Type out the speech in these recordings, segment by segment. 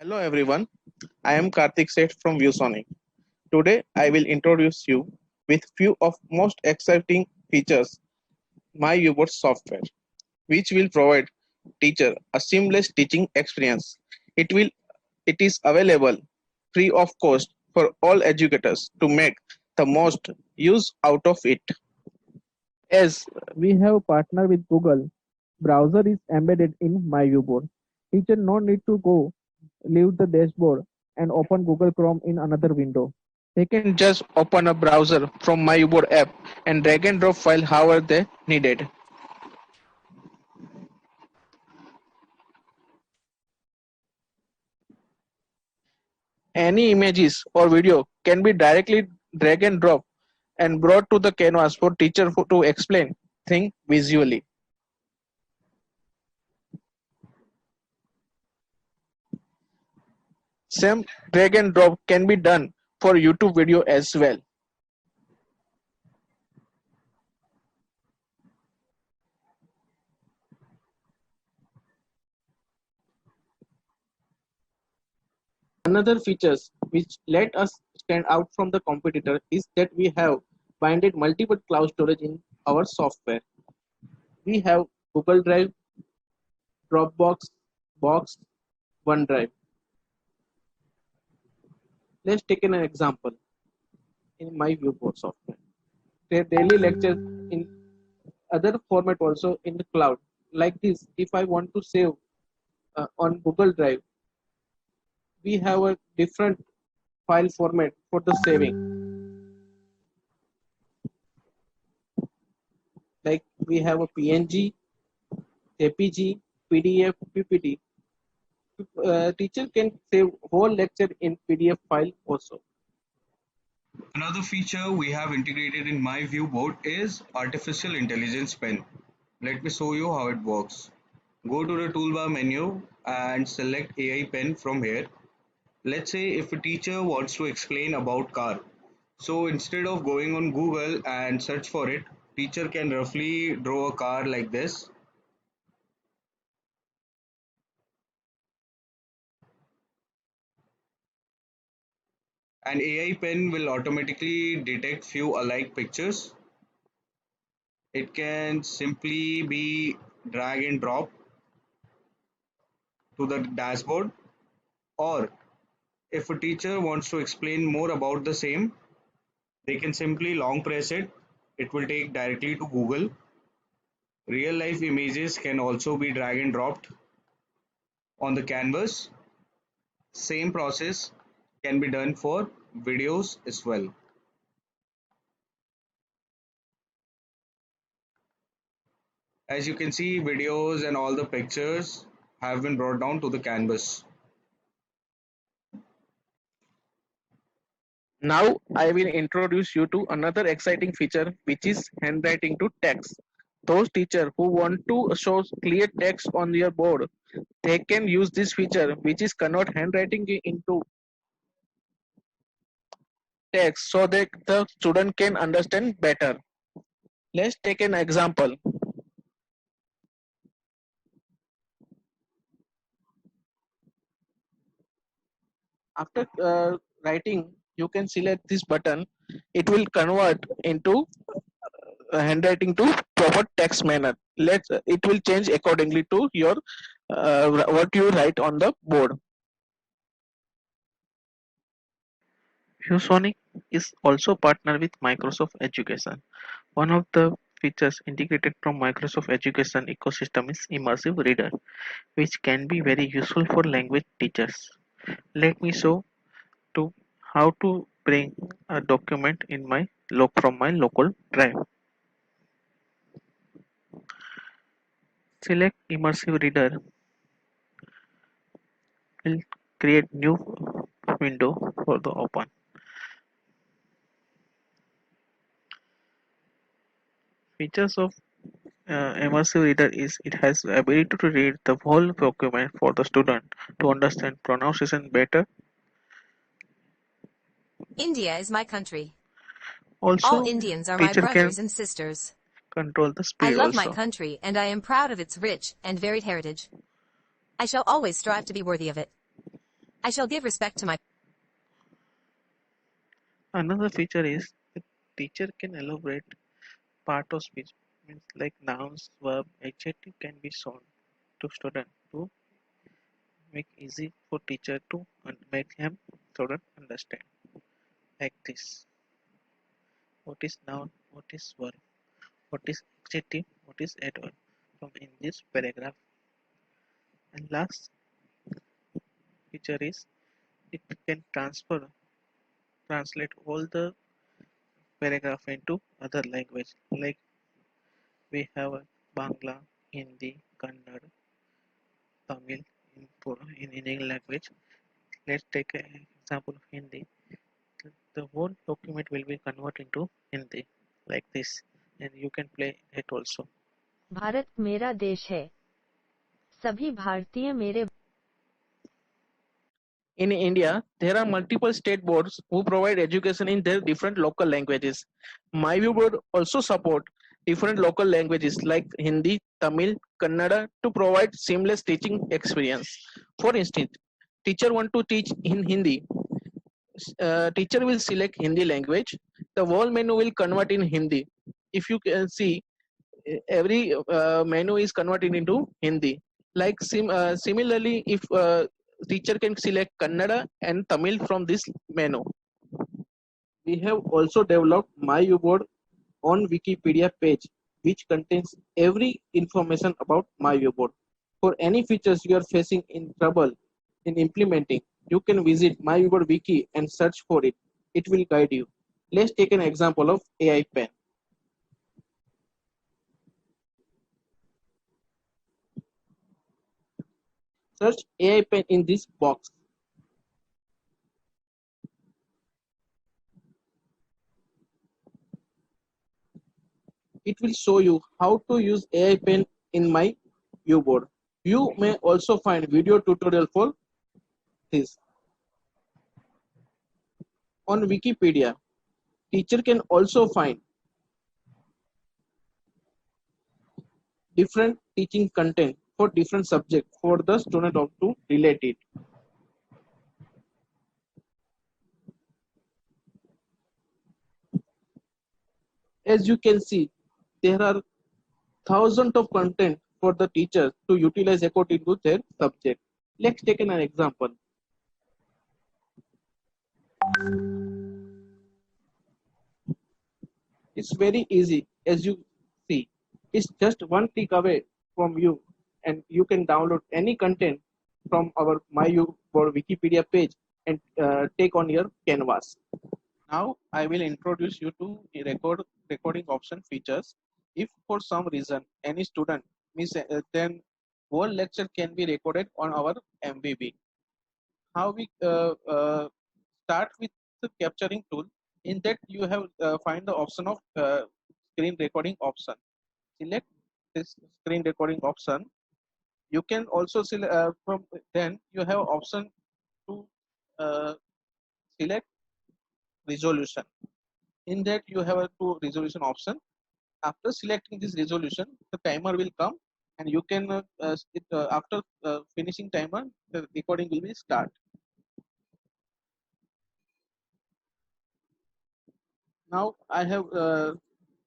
Hello everyone, I am Karthik Seth from ViewSonic. Today I will introduce you with few of most exciting features my Ubot software, which will provide teacher a seamless teaching experience. It will it is available free of cost for all educators to make the most use out of it. As we have partnered with Google, browser is embedded in MyViewBoard. Teacher no need to go leave the dashboard and open Google Chrome in another window. They can just open a browser from MyViewBoard app and drag and drop file however they needed. Any images or video can be directly drag and drop and brought to the canvas for teacher to explain things visually. Same drag and drop can be done for YouTube video as well. Another features which let us stand out from the competitor is that we have binded multiple cloud storage in our software. We have Google Drive, Dropbox, Box, OneDrive. Let's take an example in my viewport software. Their daily lectures in other format also in the cloud. Like this, if I want to save on Google Drive, we have a different file format for the saving. Like we have a PNG, JPG, PDF, PPT. Teacher can save whole lecture in PDF file also. Another feature we have integrated in my viewboard is Artificial Intelligence Pen. Let me show you how it works. Go to the toolbar menu and select AI Pen from here. Let's say if a teacher wants to explain about car. So instead of going on Google and search for it, teacher can roughly draw a car like this. And AI Pen will automatically detect few alike pictures. It can simply be drag and drop to the dashboard, or if a teacher wants to explain more about the same, they can simply long press it. It will take directly to Google. Real life images can also be drag and dropped on the canvas. Same process can be done for videos as well. As you can see, videos and all the pictures have been brought down to the canvas. Now I will introduce you to another exciting feature which is handwriting to text. Those teachers who want to show clear text on their board, they can use this feature which is convert handwriting into text so that the student can understand better. Let's take an example. After writing, you can select this button. It will convert into handwriting to proper text manner. Let it will change accordingly to your what you write on the board. ViewSonic is also partnered with Microsoft Education. One of the features integrated from Microsoft Education ecosystem is Immersive Reader, which can be very useful for language teachers. Let me show to how to bring a document in my from my local drive. Select Immersive Reader. Will create new window for the open. Features of immersive reader is it has the ability to read the whole document for the student to understand pronunciation better. India is my country. All Also, Indians are my teacher can brothers and sisters. control the I speed love my also. country and I am proud of its rich and varied heritage. I shall always strive to be worthy of it. I shall give respect to my. Another feature is the teacher can elaborate part of speech, means like nouns, verb, adjective can be shown to student to make easy for teacher to make him student understand. Like this: what is noun, what is verb, what is adjective, what is adverb from in this paragraph. And last feature is it can translate all the paragraph into other language, like we have Bangla, Hindi, Kannada, Tamil in Indian language. Let's take an example of Hindi. The whole document will be converted into Hindi like this, and you can play it also. Bharat मेरा देश है सभी भारतीय मेरे In India, there are multiple state boards who provide education in their different local languages. MyView board also support different local languages like Hindi, Tamil, Kannada to provide seamless teaching experience. For instance, teacher want to teach in Hindi. Teacher will select Hindi language. The whole menu will convert in Hindi. If you can see, every menu is converted into Hindi. Like similarly, if teacher can select Kannada and Tamil from this menu. We have also developed MyViewBoard on Wikipedia page, which contains every information about MyViewBoard. For any features you are facing in trouble in implementing, you can visit MyViewBoard wiki and search for it. It will guide you. Let's take an example of AI pen. Search AI pen in this box. It will show you how to use AI pen in my viewboard. You may also find video tutorial for this. On Wikipedia, teacher can also find different teaching content for different subjects for the student of to relate it. As you can see, there are thousands of content for the teachers to utilize according to their subject. Let's take an example. It's very easy, as you see. It's just one click away from you, and you can download any content from our MyU or Wikipedia page and take on your canvas. Now I will introduce you to the recording option features. If for some reason any student miss, then whole lecture can be recorded on our MVB. How we start with the capturing tool. In that you have find the option of screen recording option. Select this screen recording option. You can also select from then you have option to select resolution. In that you have a two resolution option. After selecting this resolution, the timer will come, and you can after finishing timer, the recording will be start. Now I have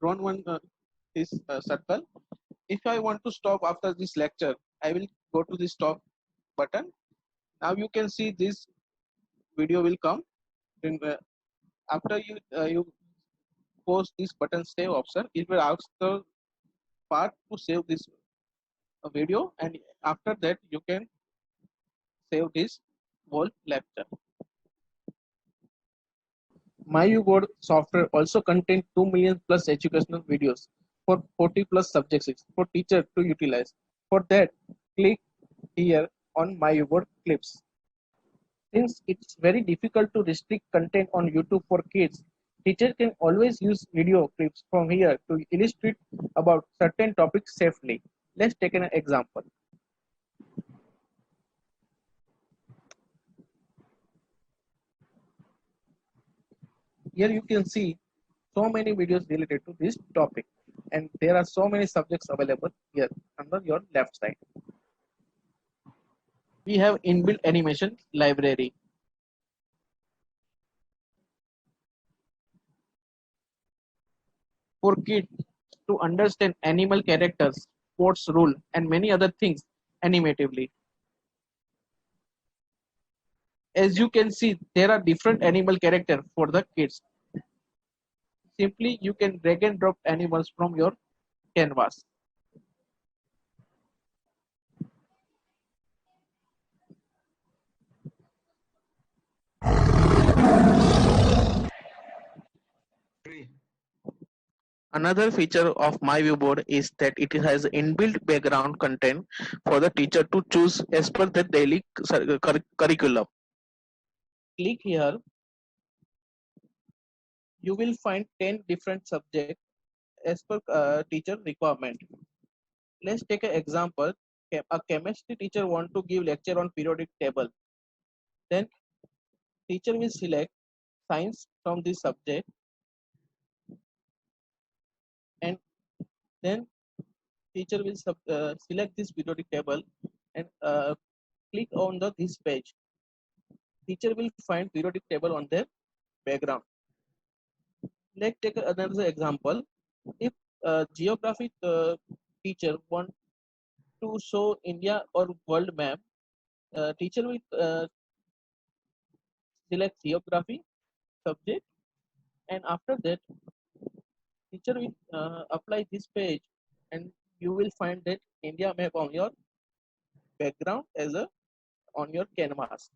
drawn one this circle. If I want to stop after this lecture, I will go to the stop button. Now you can see this video will come. Then after you post this button save option, it will ask the part to save this video, and after that you can save this whole lecture. MyUboard software also contains 2 million plus educational videos for 40 plus subjects for teacher to utilize. For that, click here on MyUboard clips. Since it's very difficult to restrict content on YouTube for kids, teacher can always use video clips from here to illustrate about certain topics safely. Let's take an example. Here you can see so many videos related to this topic, and there are so many subjects available here under your left side. we have inbuilt animation library. For kids to understand animal characters, sports rule, and many other things animatively. As you can see, there are different animal characters for the kids. Simply, you can drag and drop animals from your canvas. Three. Another feature of My Viewboard is that it has inbuilt background content for the teacher to choose as per their daily curriculum. Click here, you will find 10 different subjects as per teacher requirement. Let's take an example. A chemistry teacher want to give lecture on periodic table. Then teacher will select science from this subject, and then teacher will select this periodic table and click on this page. Teacher will find periodic table on their background. Let's take another example. If geography teacher want to show India or world map, teacher will select geography subject, and after that teacher will apply this page, and you will find that India map on your background as a on your canvas.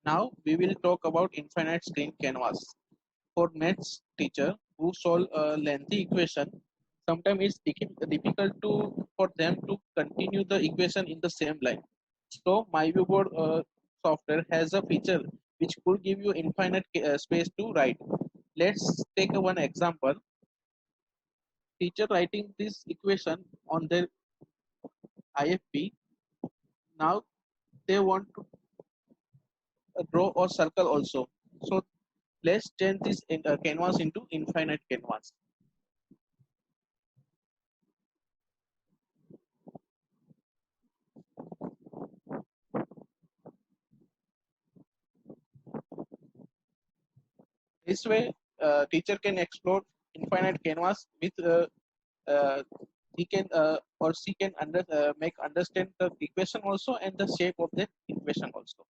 Now we will talk about infinite screen canvas. For maths teacher who solve a lengthy equation, sometimes it's difficult for them to continue the equation in the same line. So MyViewBoard software has a feature which could give you infinite space to write. Let's take one example. Teacher writing this equation on their IFP. Now they want to draw or circle also. So let's change this canvas into infinite canvas. This way, teacher can explore infinite canvas with uh, he can or she can make understand the equation also and the shape of the equation also.